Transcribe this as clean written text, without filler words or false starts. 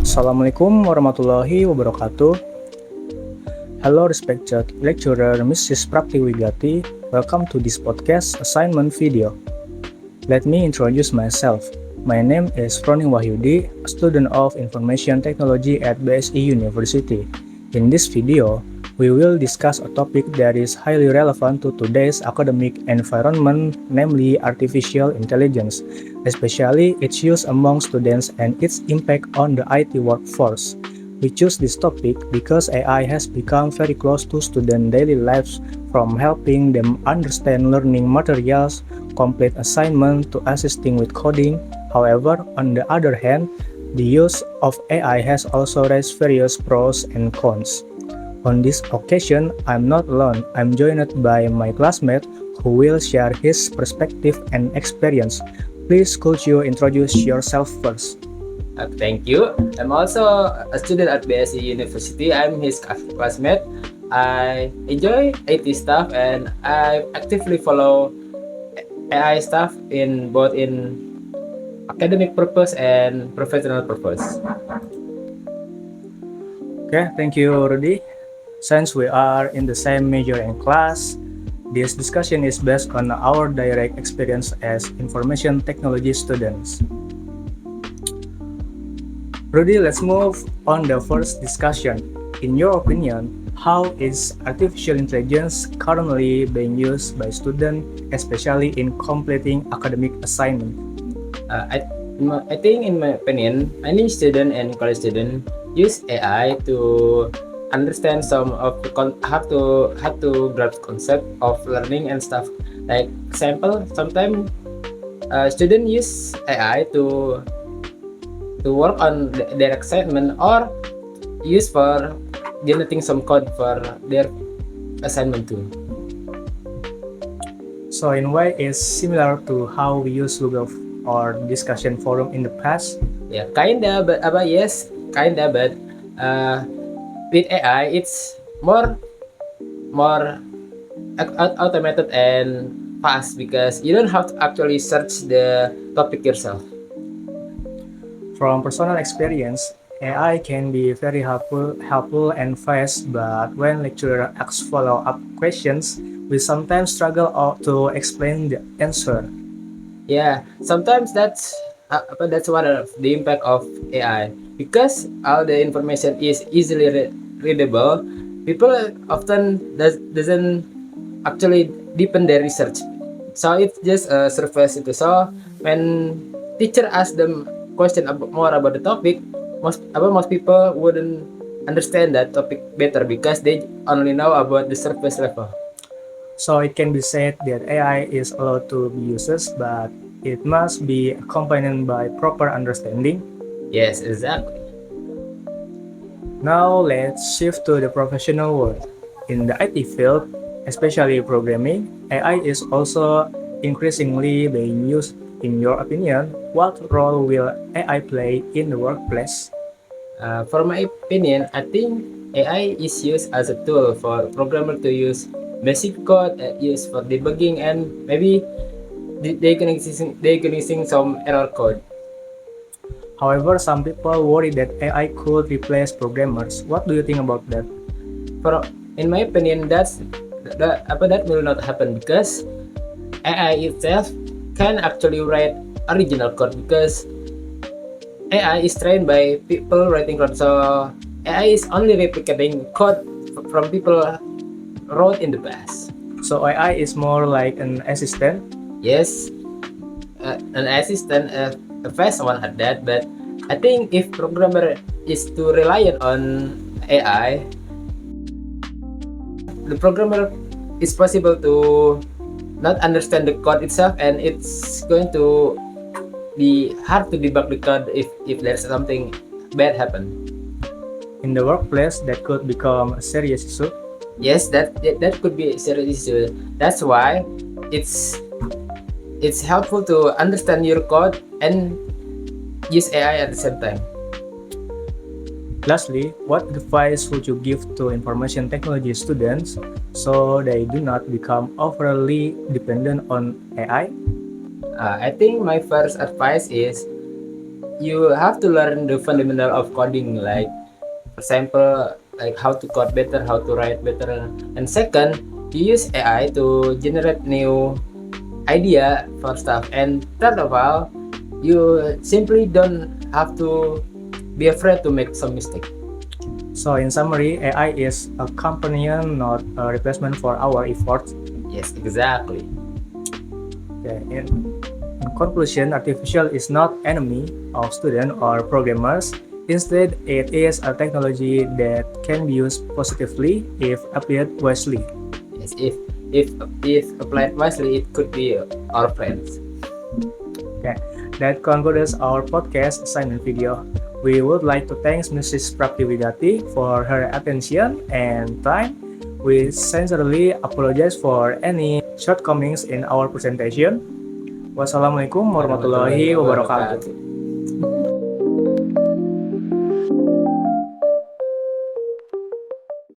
Assalamualaikum warahmatullahi wabarakatuh. Hello respected lecturer Mrs. Praktiwigati. Welcome to this podcast assignment video. Let me introduce myself. My name is Froni Wahyudi, a student of Information Technology at BSI University. In this video, we will discuss a topic that is highly relevant to today's academic environment, namely artificial intelligence, especially its use among students and its impact on the IT workforce. We choose this topic because AI has become very close to student daily lives, from helping them understand learning materials, complete assignments, to assisting with coding. However, on the other hand, the use of AI has also raised various pros and cons. On this occasion, I'm not alone. I'm joined by my classmate who will share his perspective and experience. Please could you introduce yourself first? Thank you. I'm also a student at BSI University. I'm his classmate. I enjoy IT stuff and I actively follow AI stuff in both in academic purpose and professional purpose. Okay, thank you, Rudy. Since we are in the same major and class, this discussion is based on our direct experience as information technology students. Rudy, let's move on the first discussion. In your opinion, how is artificial intelligence currently being used by students, especially in completing academic assignment? I think, in my opinion, many student and college student use AI to understand some of the how to grasp concept of learning and stuff. Like example, sometimes student use AI to work on their assignment or use for generating some code for their assignment too. So in a way, it's similar to how we use Google or discussion forum in the past. Yeah, kinda, but yes, kinda, but with AI, it's more automated and fast because you don't have to actually search the topic yourself. From personal experience, AI can be very helpful and fast, but when lecturer asks follow-up questions, we sometimes struggle to explain the answer. Yeah, sometimes that's one of the impact of AI because all the information is easily readable. People often doesn't actually deepen their research, so it's just a surface itu. So when teacher ask them question more about the topic, most people wouldn't understand that topic better because they only know about the surface level. So it can be said that AI is allowed to be used, but it must be accompanied by proper understanding. Yes, exactly. Now let's shift to the professional world. In the IT field, especially programming, AI is also increasingly being used. In your opinion, what role will AI play in the workplace? For my opinion, I think AI is used as a tool for programmer to use basic code, used for debugging, and maybe diagnosing some error code. However, some people worry that AI could replace programmers. What do you think about that? In my opinion, that will not happen because AI itself can actually write original code because AI is trained by people writing code. So AI is only replicating code from people wrote in the past. So AI is more like an assistant? Yes, an assistant, a fast one at that. But I think if programmer is too reliant on AI, the programmer is possible to not understand the code itself, and it's going to be hard to debug the code if there's something bad happen. In the workplace, that could become a serious issue. Yes, that could be a serious issue. That's why it's helpful to understand your code and use AI at the same time. Lastly, what advice would you give to information technology students so they do not become overly dependent on AI? I think my first advice is you have to learn the fundamental of coding, like for example, like how to code better, how to write better. And second, you use AI to generate new idea for stuff. And third of all, you simply don't have to be afraid to make some mistake. So in summary, AI is a companion, not a replacement for our efforts. Yes, exactly. Okay. In conclusion, artificial is not enemy of students or programmers. Instead, it is a technology that can be used positively if applied wisely. Yes, if applied wisely, it could be our friends. Okay, that concludes our podcast assignment video. We would like to thank Mrs. Praptiwigati for her attention and time. We sincerely apologize for any shortcomings in our presentation. Wassalamualaikum warahmatullahi wabarakatuh.